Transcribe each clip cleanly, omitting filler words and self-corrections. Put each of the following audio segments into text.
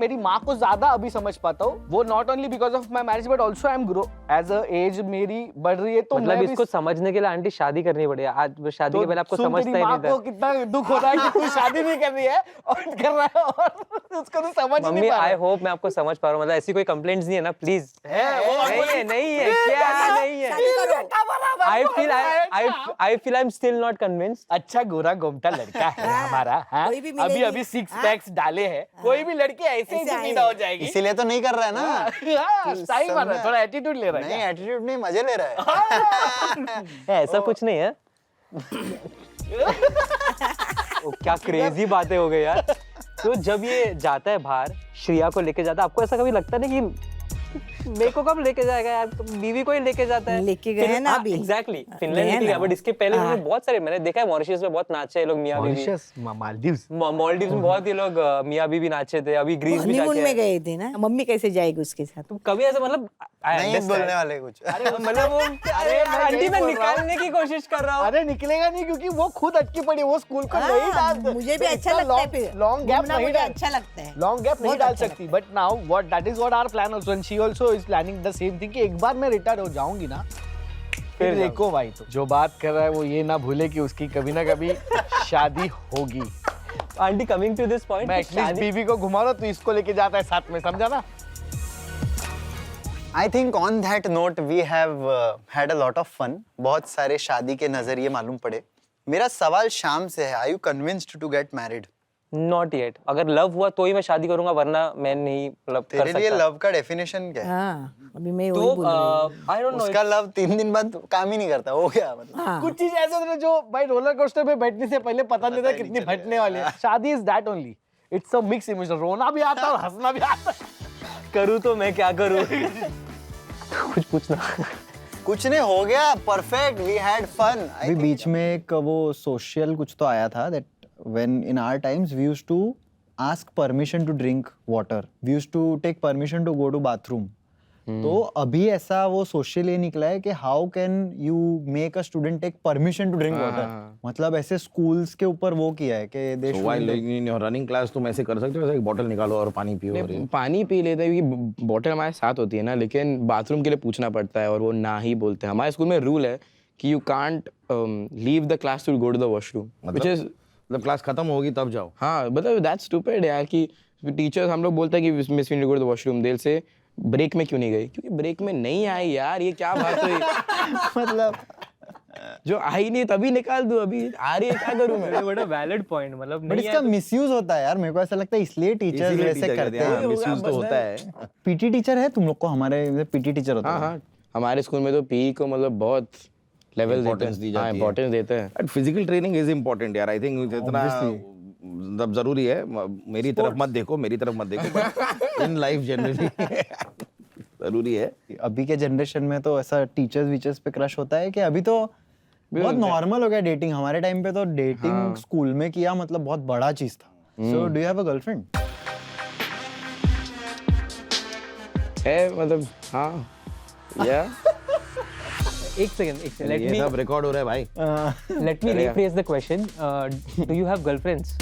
मेरी माँ को ज्यादा अभी समझ पाता हूँ। वो not only because of my marriage but also I am grow as a age मेरी बढ़ रही है, तो मतलब इसको समझने के लिए आंटी शादी करनी पड़ेगी। आज शादी के पहले आपको समझता ही नहीं था। तो कितना दुख होता है कि तू शादी नहीं कर रही है और कर रहा है और उसको तो समझ नहीं मम्मी पा रहा आई है। होप मैं आपको समझ पा रहा हूँ। मतलब ऐसी कोई कंप्लेंट्स नहीं है ना प्लीज? नहीं है क्या नहीं है? I feel I am still not convinced. अच्छा गोरा गोमटा लड़का है हमारा, हाँ? कोई भी अभी मिलेगी, अभी 6 पैक्स डाले हैं, कोई भी लड़की ऐसे ही ऐसे फिदा हो जाएगी। इसीलिए तो नहीं कर रहा है ना। हाँ, स्टाइल मार रहा है, थोड़ा एटीट्यूड ले रहा है नहीं, क्या? एटीट्यूड नहीं, मजे ले रहा है। ऐसा कुछ नहीं है। ओ, क्या क्रेजी बातें हो गई यार। तो जब ये जाता है बाहर, श्रेया को लेके जाता है, आपको ऐसा कभी लगता नहीं कि मेरे को कब लेके जाएगा यार? तो बीवी को ही लेके जाता है। लेके गए हैं ना अभी। एग्जैक्टली, फिनलैंड लेके गया, बट इसके पहले उन्होंने बहुत सारे, मैंने देखा है मॉरिशस में बहुत नाचे हैं लोग, मियां बीवी। मॉरिशस, मालदीव्स, मालदीव्स में बहुत ये लोग मियां बीवी नाचे थे। अभी ग्रीस भी हनीमून जाके में गए थे ना, मम्मी कैसे जाएगी उसके साथ? तो कभी ऐसा मतलब नहीं बोलने वाले कुछ। अरे मतलब वो अरे आंटी मैं निकालने की कोशिश कर रहा हूँ। अरे निकलेगा नहीं क्योंकि वो खुद अटकी पड़ी, वो स्कूल को नहीं डाल। मुझे भी अच्छा लगता है, फिर लॉन्ग गैप घूमना नहीं मुझे डाल, अच्छा लगता है, लॉन्ग गैप नहीं बहुत डाल अच्छा सकती। But now what that is what our plan also, and she also is planning the same thing कि एक बार मैं रिटायर हो जाऊंगी ना, फिर देखो भाई, तो जो बात कर रहा है वो ये ना भूले कि उसकी कभी ना कभी शादी होगी। Aunty coming to this point, मैं एटलीस्ट बीवी को घुमा रहा, तो इसको लेके जाता है साथ में, समझा ना? I think on that note we have had a lot of fun. बहुत सारे शादी के नजरिए मालूम पड़े। मेरा सवाल शाम से है, are you convinced to get married? Not yet. अगर लव हुआ तो ही मैं शादी करूंगा, वरना मैं नहीं मतलब कर तेरे लिए सकता। लव का डेफिनेशन क्या है? हाँ, अभी मैं तो वही बोल रही हूँ। आई डोंट नो, उसका लव 3 दिन बाद काम ही नहीं करता, हो गया मतलब। हाँ, कुछ चीज ऐसे होते हैं जो भाई रोलर कोस्टर पे बैठने से पहले पता नहीं था कितनी फटने वाली है। शादी is that only, it's a mix emotion, रोना भी आता है और हंसना भी आता है। करूँ तो मैं क्या करूँ? कुछ पूछना। कुछ नहीं, हो गया परफेक्ट, वी हैड फन। अभी बीच में एक वो सोशल कुछ तो आया था that when in our times we used to ask permission to drink water, we used to take permission to go to bathroom. तो अभी ऐसा वो सोशल ये निकला है कि how can you make a student take permission to drink water, मतलब ऐसे स्कूल्स के ऊपर वो किया है कि they while in your running class तुम ऐसे कर सकते हो, एक बॉटल निकालो और पानी पियो। और पानी पी लेते हैं क्योंकि बॉटल हमारे साथ होती है ना, लेकिन बाथरूम के लिए पूछना पड़ता है और वो ना ही बोलते हैं। हमारे स्कूल में रूल है कि you can't leave the class to go to the washroom, which is मतलब क्लास खत्म होगी तब जाओ। हाँ, मतलब दैट्स स्टूपिड यार कि टीचर्स हम लोग बोलते हैं कि miss we need to go to the washroom, देर से ब्रेक में क्यों नहीं गई? क्योंकि ब्रेक में नहीं आई यार, ये क्या बात हुई? मतलब जो आई नहीं तभी निकाल दूं, अभी आ रही है क्या करूं मैं? बड़ा वैलिड पॉइंट, मतलब बट इसका मिसयूज होता है यार, मेरे को ऐसा लगता है इसलिए टीचर्स वैसे करते हैं। मिसयूज तो होता है। पीटी टीचर है तुम लोग को? हमारे पीटी टीचर होता हाँ है। हाँ, हमारे स्कूल में तो पी को मतलब बहुत लेवल देते Importance दी हैं। जाती हाँ, है। इंपॉर्टेंस देते हैं। But physical training is important यार, आई थिंक इतना मतलब जरूरी है। मेरी तरफ मत देखो, मेरी तरफ मत देखो, बट इन लाइफ जनरली जरूरी है। अभी के जनरेशन में तो ऐसा टीचर्स वीचर्स पे क्रश होता है कि अभी तो बहुत नॉर्मल हो गया डेटिंग। हमारे टाइम पे तो डेटिंग स्कूल में किया मतलब बहुत बड़ा चीज था। So do you have a girlfriend? है मतलब हाँ या एक सेकंड ये सब रिकॉर्ड हो रहा है भाई। Let me rephrase the question. Do you have girlfriends?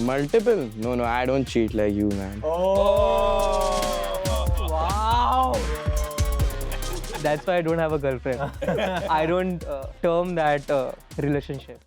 multiple? No, I don't cheat like you, man. Wow. That's why I don't have a girlfriend. I don't term that relationship.